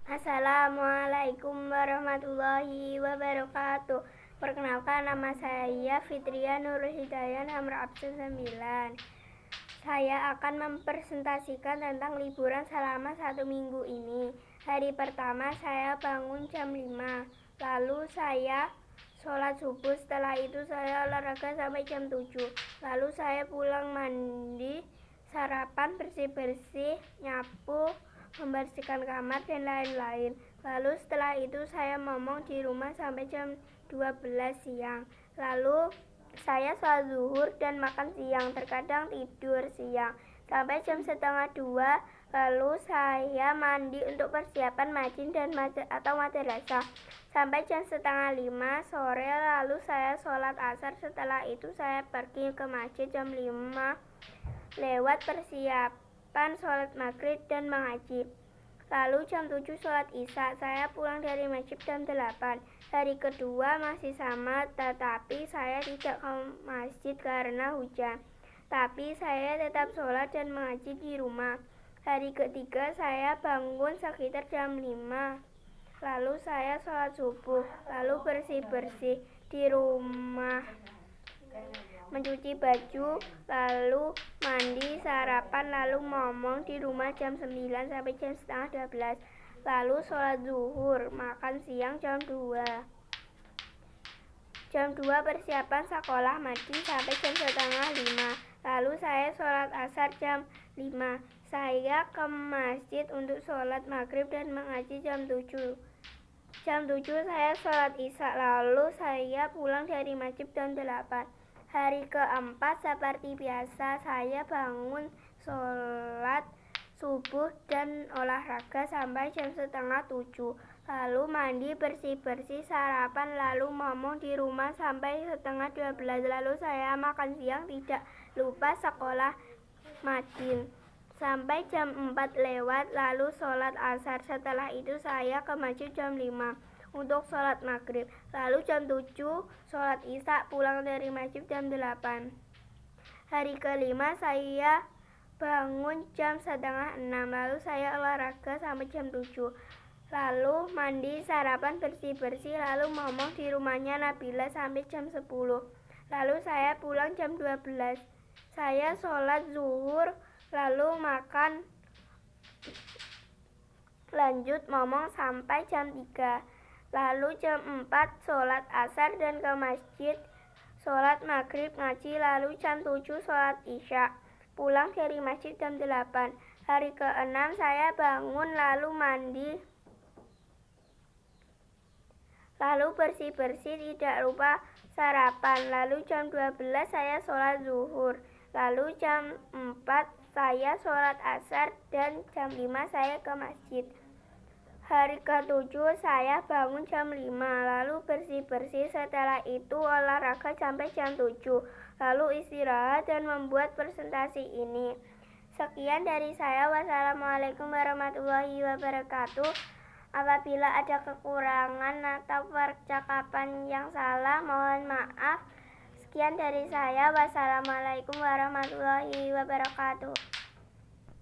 Assalamualaikum warahmatullahi wabarakatuh. Perkenalkan, nama saya Fitria Nur Hidayah, nomor absen 9. Saya akan mempresentasikan tentang liburan selama 1 minggu ini. Hari pertama saya bangun jam 5. Lalu saya sholat subuh. Setelah itu saya olahraga sampai jam 7. Lalu saya pulang mandi, sarapan, bersih-bersih, nyapu, membersihkan kamar, dan lain-lain. Lalu setelah itu saya ngomong di rumah sampai jam 12 siang. Lalu saya sholat zuhur dan makan siang, terkadang tidur siang sampai jam 1:30. Lalu saya mandi untuk persiapan majin dan atau madrasah sampai jam 4:30 sore. Lalu saya sholat asar. Setelah itu saya pergi ke masjid jam 5 lewat persiapan sholat maghrib dan mengaji. Lalu jam 7 sholat isya. Saya pulang dari masjid jam 8. Hari kedua masih sama, tetapi saya tidak ke masjid karena hujan. Tapi saya tetap sholat dan mengaji di rumah. Hari ketiga saya bangun sekitar jam 5. Lalu saya sholat subuh, lalu bersih-bersih di rumah, mencuci baju, lalu mandi, sarapan, lalu ngomong di rumah jam 9 sampai jam 11:30. Lalu sholat zuhur, makan siang jam 2. Jam 2 persiapan sekolah mandi sampai jam 4:30. Lalu saya sholat asar jam 5. Saya ke masjid untuk sholat maghrib dan mengaji jam 7. Jam 7 saya sholat isya, lalu saya pulang dari masjid jam 8. Hari keempat seperti biasa, saya bangun, sholat subuh dan olahraga sampai jam 6:30. Lalu mandi, bersih-bersih, sarapan, lalu ngomong di rumah sampai 11:30. Lalu saya makan siang, tidak lupa sekolah madin sampai jam 4 lewat. Lalu sholat asar. Setelah itu saya ke masjid jam 5 untuk sholat maghrib. Lalu jam 7 sholat isya, pulang dari masjid jam 8. Hari kelima saya bangun jam 5:30. Lalu saya olahraga sampai jam 7. Lalu mandi, sarapan, bersih-bersih, lalu ngomong di rumahnya Nabila sampai jam 10. Lalu saya pulang jam 12. Saya sholat zuhur, lalu makan, lanjut ngomong sampai jam 3. Lalu jam 4 sholat asar dan ke masjid, sholat maghrib, ngaji. Lalu jam 7 sholat isya, pulang dari masjid jam 8. Hari ke-6 saya bangun, lalu mandi, lalu bersih-bersih, tidak lupa sarapan. Lalu jam 12 saya sholat zuhur. Lalu jam 4 saya sholat asar dan jam 5 saya ke masjid. Hari ke-7 saya bangun jam 5, lalu bersih-bersih, setelah itu olahraga sampai jam 7, lalu istirahat dan membuat presentasi ini. Sekian dari saya. Wassalamualaikum warahmatullahi wabarakatuh. Apabila ada kekurangan atau percakapan yang salah, mohon maaf. Sekian dari saya. Wassalamualaikum warahmatullahi wabarakatuh.